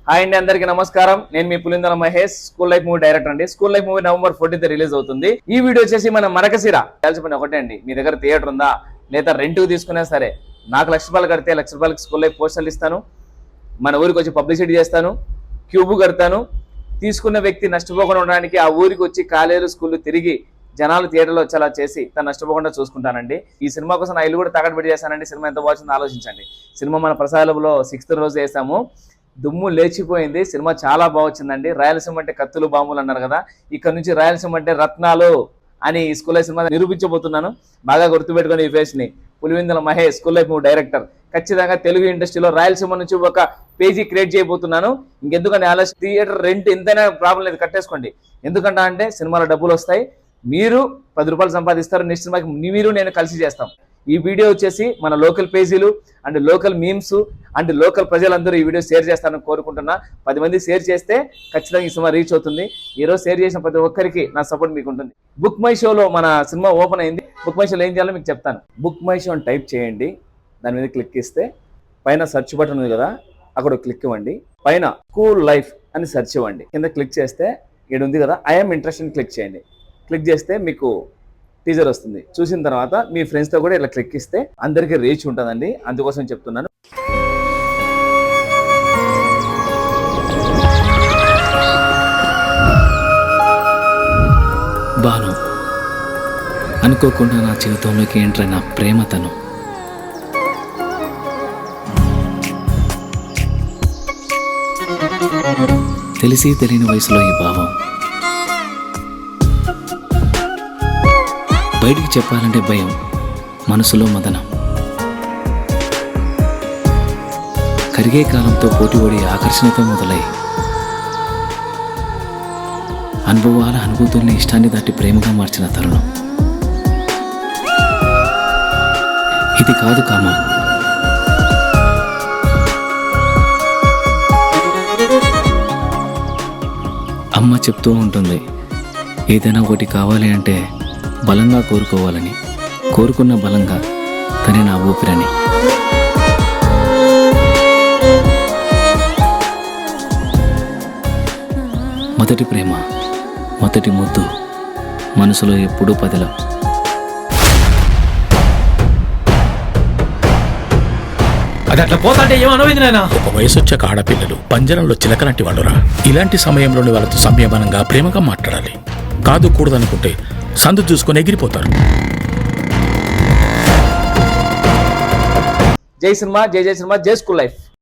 Hi అండి, అందరికీ నమస్కారం. నేను మీ Pulindala Mahesh, school life movie director అండి. School life movie November 14th release అవుతుంది. ఈ వీడియో వచ్చేసి మన మరకశిర తెలిసి పని ఒకటే అండి. మీ దగ్గర థియేటర్ ఉందా లేదా రెంట్కి తీసుకున్నా సరే, నాకు ₹1,00,000 కడితే ₹1,00,000 స్కూల్ లైఫ్ పోస్టర్లు ఇస్తాను, మన ఊరికి వచ్చి పబ్లిసిటీ చేస్తాను, క్యూబ్ కడతాను. తీసుకున్న వ్యక్తి నష్టపోకుండా ఉండడానికి ఆ ఊరికి వచ్చి కాలేజీలు స్కూళ్ళు తిరిగి జనాలు థియేటర్లో వచ్చేలా చేసి తను నష్టపోకుండా చూసుకుంటానండి. ఈ సినిమా కోసం నా ఇల్లు కూడా తాకట్టు పెట్టి చేశానండి. సినిమా ఎంత బాగుందో ఆలోచించండి. సినిమా మన ప్రసాదంలో 6th రోజు వేసాము, దుమ్ము లేచిపోయింది. సినిమా చాలా బాగుందండి. రాయలసీమ అంటే కత్తులు బాంబులు అన్నారు కదా, ఇక్కడ నుంచి రాయలసీమ అంటే రత్నాలు అని ఈ స్కూల్ లైఫ్ సినిమా నిరూపించబోతున్నాను. బాగా గుర్తుపెట్టుకుని ఈ ఫేస్ ని. Pulivendula Mahesh, school life movie director. ఖచ్చితంగా తెలుగు ఇండస్ట్రీలో రాయలసీమ నుంచి ఒక పేజీ క్రియేట్ చేయబోతున్నాను. ఇంకెందుకంటే ఆలోచన థియేటర్ రెంట్ ఎంతైనా ప్రాబ్లం లేదు, కట్టేసుకోండి. ఎందుకంటే అంటే సినిమాలో డబ్బులు వస్తాయి, మీరు ₹10 సంపాదిస్తారు. నెక్స్ట్ సినిమాకి మీరు నేను కలిసి చేస్తాం. ఈ వీడియో వచ్చేసి మన లోకల్ పేజీలు and local memes and local ప్రజలందరూ ఈ వీడియో షేర్ చేస్తారని కోరుకుంటున్నా. 10 మంది షేర్ చేస్తే ఖచ్చితంగా ఈ సినిమా రీచ్ అవుతుంది. ఈరోజు షేర్ చేసిన ప్రతి ఒక్కరికి నా సపోర్ట్ మీకు ఉంటుంది. బుక్ మై షోలో మన సినిమా ఓపెన్ అయింది. బుక్ మై షోలో ఏం చేయాలో మీకు చెప్తాను. బుక్ మై షో అని టైప్ చేయండి, దాని మీద క్లిక్ ఇస్తే పైన సెర్చ్ బటన్ ఉంది కదా, అక్కడ క్లిక్ ఇవ్వండి. పైన స్కూల్ లైఫ్ అని సెర్చ్ ఇవ్వండి. కింద క్లిక్ చేస్తే ఇక్కడ ఉంది కదా ఐఎమ్ ఇంట్రెస్టెడ్ క్లిక్ చేయండి. క్లిక్ చేస్తే మీకు టీజర్ వస్తుంది. చూసిన తర్వాత మీ ఫ్రెండ్స్తో కూడా ఇలా క్లిక్ ఇస్తే అందరికీ రీచ్ ఉంటుందండి. అందుకోసం చెప్తున్నాను. బాను, అనుకోకుండా నా జీవితంలోకి ఎంటర్ అయిన ప్రేమతను. తెలిసి తెలియని వయసులో ఈ భావం బయటికి చెప్పాలంటే భయం, మనసులో మదనం. కరిగే కాలంతో పోటీపడి ఆకర్షణతో మొదలై అనుభవాల అనుభూతుల్ని ఇష్టాన్ని దాటి ప్రేమగా మార్చిన తరుణం ఇది కాదు కామం. అమ్మ చెప్తూ ఉంటుంది, ఏదైనా ఒకటి కావాలి అంటే బలంగా కోరుకోవాలని, కోరుకున్న బలంగా తనే నా ఊపిరని. మొదటి ప్రేమ, మొదటి ముద్దు, మనసులో ఎప్పుడూ పదిలం. అది అట్లా పోతాంటే ఏమనమైంది నాయనా? ఒక వయసు వచ్చాక ఆడపిల్లలు పంజరంలో చిలకలాంటి వాళ్ళురా. ఇలాంటి సమయంలోని వాళ్ళతో సంయమనంగా ప్రేమగా మాట్లాడాలి. కాదు కూడదనుకుంటే సందు చూసుకొని ఎగిరిపోతారు. జై సినిమా, జై జై సినిమా, జై స్కూల్ లైఫ్.